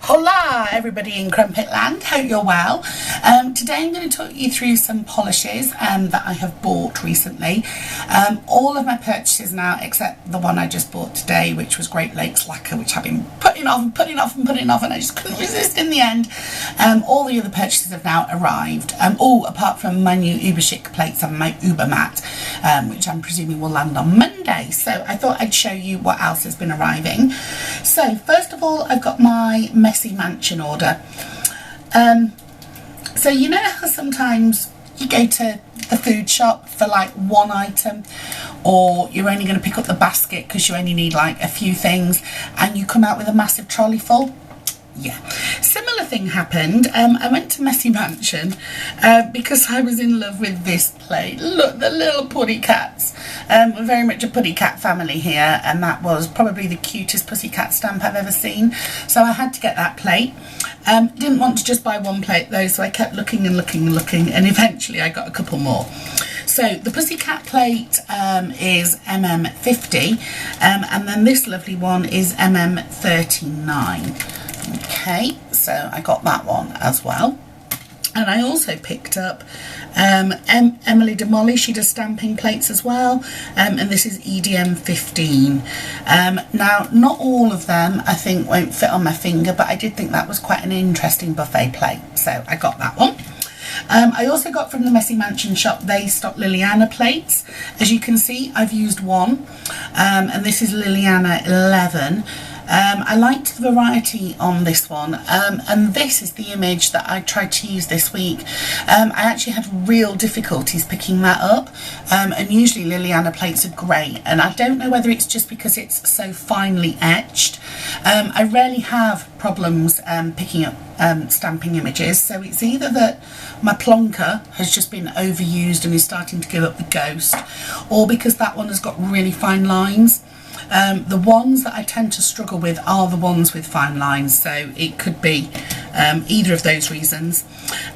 Hola everybody in Crumpet Land, hope you're well. Today I'm going to talk you through some polishes that I have bought recently. All of my purchases now except the one I just bought today, which was Great Lakes Lacquer, which I've been putting off and I just couldn't resist in the end. All the other purchases have now arrived, all apart from my new Uber Chic plates and my Uber mat, which I'm presuming will land on Monday. So I thought I'd show you what else has been arriving. So first of all, I've got my Messy Mansion order. So you know how sometimes you go to the food shop for like one item, or you're only going to pick up the basket because you only need like a few things and you come out with a massive trolley full? Yeah, similar thing happened. I went to Messy Mansion because I was in love with this plate. Look, the little puddy cats. We're very much a puddy cat family here, and that was probably the cutest pussycat stamp I've ever seen. So I had to get that plate. Didn't want to just buy one plate though, so I kept looking and looking and looking, and eventually I got a couple more. So the pussycat plate is MM50, and then this lovely one is MM39. Okay, so I got that one as well. And I also picked up Emily de Molly. She does stamping plates as well, and this is EDM 15. Now, not all of them I think won't fit on my finger, but I did think that was quite an interesting buffet plate, so I got that one. I also got from the Messy Mansion shop, they stock Liliana plates. As you can see, I've used one, and this is Liliana 11. I liked the variety on this one, and this is the image that I tried to use this week. I actually had real difficulties picking that up, and usually Liliana plates are great, and I don't know whether it's just because it's so finely etched. I rarely have problems picking up stamping images, so it's either that my plonker has just been overused and is starting to give up the ghost, or because that one has got really fine lines. The ones that I tend to struggle with are the ones with fine lines, so it could be either of those reasons.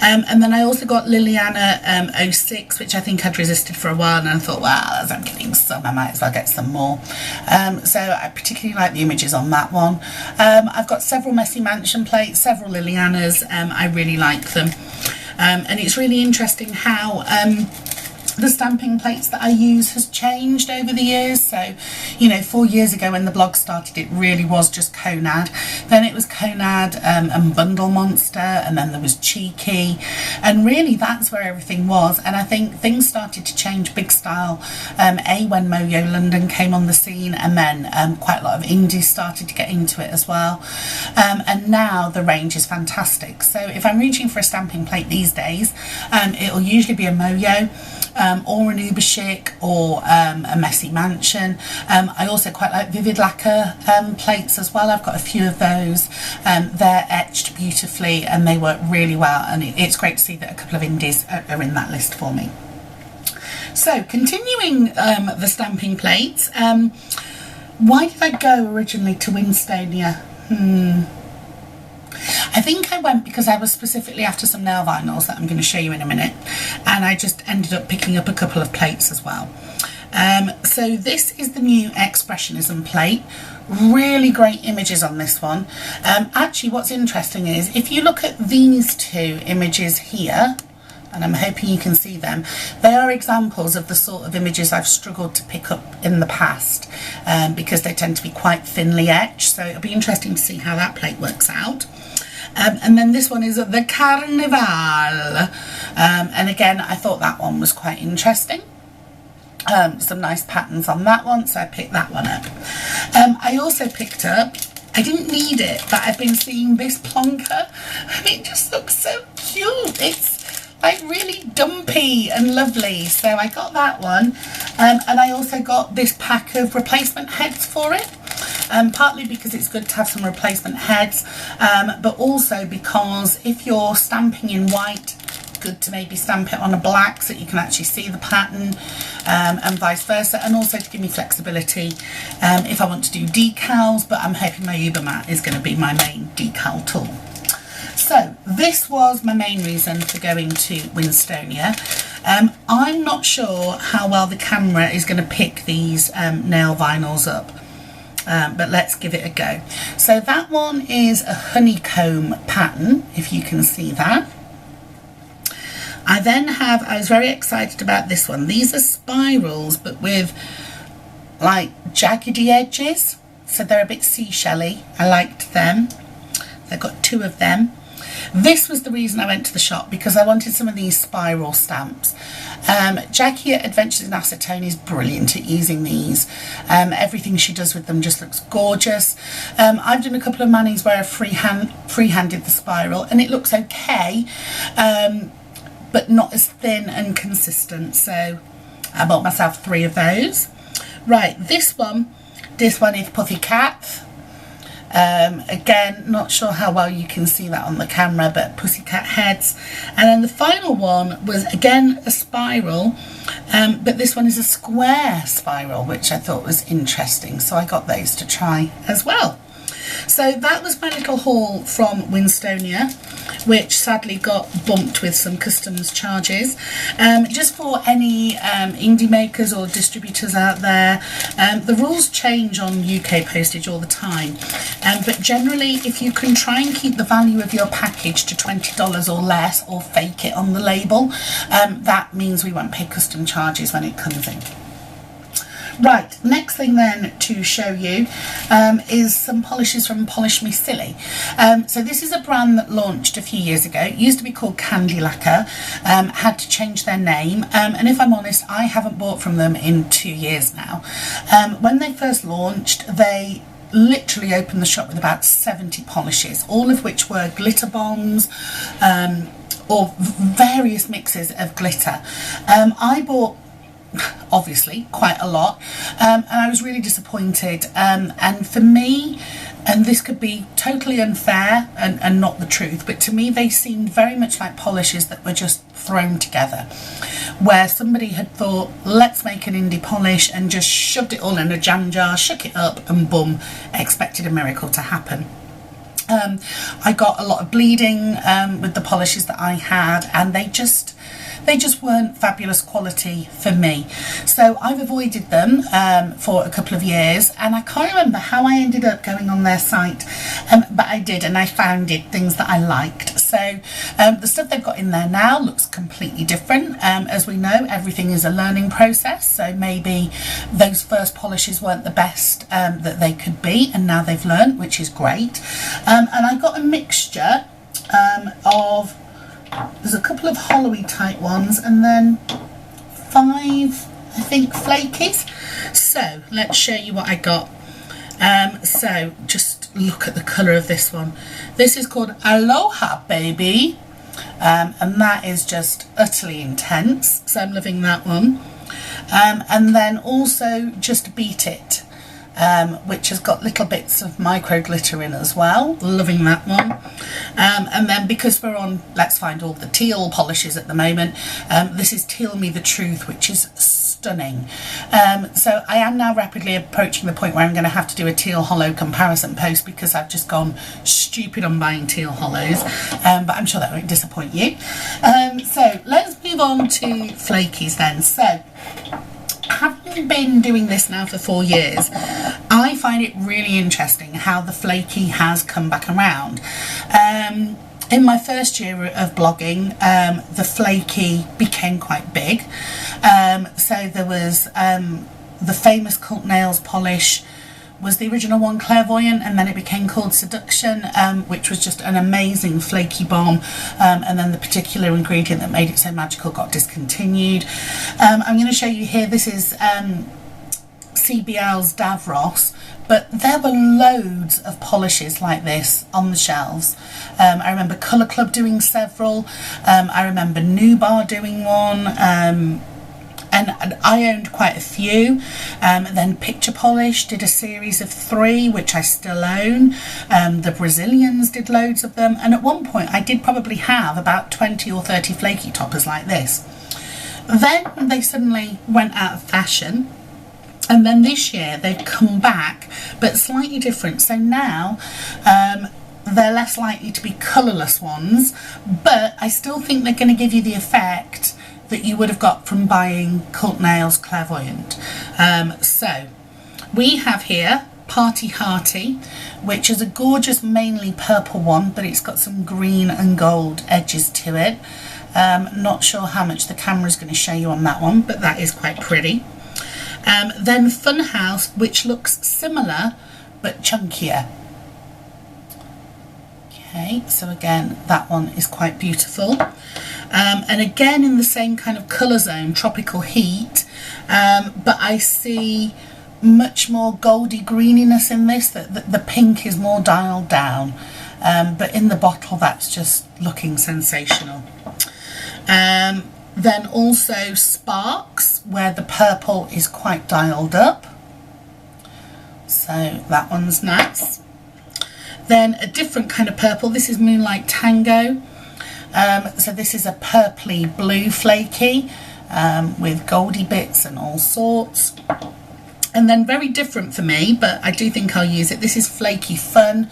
And then I also got Liliana 06, which I think I'd resisted for a while, and I thought, well, as I'm getting some, I might as well get some more. So I particularly like the images on that one. I've got several Messy Mansion plates, several Lilianas. I really like them. And it's really interesting how the stamping plates that I use has changed over the years. So, you know, 4 years ago when the blog started, it really was just Conad. Then it was Conad and Bundle Monster, and then there was Cheeky, and really that's where everything was. And I think things started to change big style, when Moyo London came on the scene, and then quite a lot of indies started to get into it as well. And now the range is fantastic. So if I'm reaching for a stamping plate these days, it'll usually be a Moyo, or an Uber Chic, or a Messy Mansion. I also quite like Vivid Lacquer plates as well. I've got a few of those. They're etched beautifully and they work really well, and it's great to see that a couple of indies are in that list for me. So continuing the stamping plates, why did I go originally to Winstonia? I think I went because I was specifically after some nail vinyls that I'm going to show you in a minute, and I just ended up picking up a couple of plates as well. So this is the new Expressionism plate. Really great images on this one. Actually, what's interesting is if you look at these two images here, and I'm hoping you can see them, they are examples of the sort of images I've struggled to pick up in the past, because they tend to be quite thinly etched, so it'll be interesting to see how that plate works out. And then this one is the Carnival, and again I thought that one was quite interesting. Some nice patterns on that one, so I picked that one up. I also picked up, I didn't need it, but I've been seeing this plonker and it just looks so cute. It's like really dumpy and lovely, so I got that one. And I also got this pack of replacement heads for it, partly because it's good to have some replacement heads, but also because if you're stamping in white, good to maybe stamp it on a black so that you can actually see the pattern, and vice versa, and also to give me flexibility if I want to do decals, but I'm hoping my Uber mat is going to be my main decal tool. So this was my main reason for going to Winstonia. I'm not sure how well the camera is going to pick these nail vinyls up. but let's give it a go. So that one is a honeycomb pattern, if you can see that. I then have, I was very excited about this one. These are spirals, but with like jaggedy edges. So they're a bit seashelly. I liked them. I've got 2 of them. This was the reason I went to the shop, because I wanted some of these spiral stamps. Jackie at Adventures in Acetone is brilliant at using these. Everything she does with them just looks gorgeous. I've done a couple of manis where I've freehanded the spiral, and it looks okay, but not as thin and consistent. So I bought myself 3 of those. Right, this one is Pussycat. Again, not sure how well you can see that on the camera, but pussycat heads. And then the final one was again a spiral, but this one is a square spiral, which I thought was interesting, so I got those to try as well. So that was my little haul from Winstonia, which sadly got bumped with some customs charges. Just for any indie makers or distributors out there, the rules change on UK postage all the time, but generally if you can try and keep the value of your package to $20 or less, or fake it on the label, that means we won't pay custom charges when it comes in. Right, next thing then to show you is some polishes from Polish Me Silly. So this is a brand that launched a few years ago. It used to be called Candy Lacquer, had to change their name, and if I'm honest, I haven't bought from them in 2 years now. When they first launched, they literally opened the shop with about 70 polishes, all of which were glitter bombs, or various mixes of glitter. I bought obviously quite a lot, and I was really disappointed, and for me, and this could be totally unfair and not the truth, but to me they seemed very much like polishes that were just thrown together, where somebody had thought, let's make an indie polish, and just shoved it all in a jam jar, shook it up, and boom, expected a miracle to happen. I got a lot of bleeding with the polishes that I had, and they just weren't fabulous quality for me. So I've avoided them for a couple of years, and I can't remember how I ended up going on their site, but I did, and I found things that I liked. So the stuff they've got in there now looks completely different. As we know, everything is a learning process, so maybe those first polishes weren't the best that they could be, and now they've learned, which is great. And I got a mixture of, there's a couple of hollowy type ones, and then 5, I think, flakies. So let's show you what I got. So just look at the colour of this one. This is called Aloha Baby, and that is just utterly intense, so I'm loving that one. And then also Just Beat It, which has got little bits of micro glitter in as well, loving that one. And then because we're on Let's Find All the Teal polishes at the moment, this is Teal Me the Truth, which is stunning. So I am now rapidly approaching the point where I'm going to have to do a teal hollow comparison post, because I've just gone stupid on buying teal hollows, but I'm sure that won't disappoint you. So let's move on to flakies then. So having been doing this now for 4 years, I find it really interesting how the flaky has come back around. In my first year of blogging, the flaky became quite big. So there was the famous Cult Nails polish was the original one, Clairvoyant, and then it became called Seduction, which was just an amazing flaky bomb, and then the particular ingredient that made it so magical got discontinued. I'm going to show you here, this is CBL's Davros, but there were loads of polishes like this on the shelves. I remember Colour Club doing several, I remember Nubar doing one, and I owned quite a few. Then Picture Polish did a series of 3, which I still own. The Brazilians did loads of them, and at one point I did probably have about 20 or 30 flaky toppers like this. Then they suddenly went out of fashion, and then this year they've come back, but slightly different. So now they're less likely to be colourless ones, but I still think they're going to give you the effect that you would have got from buying Cult Nails Clairvoyant. So we have here Party Hearty, which is a gorgeous mainly purple one, but it's got some green and gold edges to it. Not sure how much the camera is going to show you on that one, but that is quite pretty. Then Funhouse, which looks similar but chunkier. Okay, so again, that one is quite beautiful. And again, in the same kind of colour zone, Tropical Heat, but I see much more goldy greeniness in this. The pink is more dialed down, but in the bottle, that's just looking sensational. Then also Sparks, where the purple is quite dialed up. So that one's nice. Then a different kind of purple. This is Moonlight Tango. So this is a purpley blue flaky with goldy bits and all sorts. And then very different for me, but I do think I'll use it. This is Flaky Fun.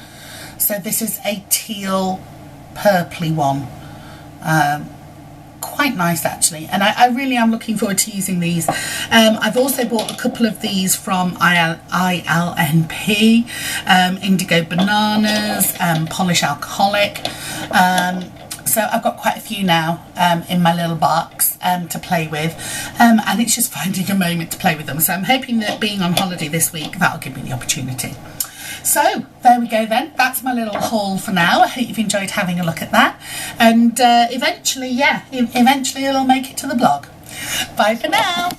So this is a teal purpley one. Quite nice actually, and I really am looking forward to using these. I've also bought a couple of these from ILNP, Indigo Bananas, Polish Alcoholic. So I've got quite a few now in my little box to play with, and it's just finding a moment to play with them. So I'm hoping that being on holiday this week, that'll give me the opportunity. So there we go then, that's my little haul for now. I hope you've enjoyed having a look at that, and eventually it'll make it to the blog. Bye for now.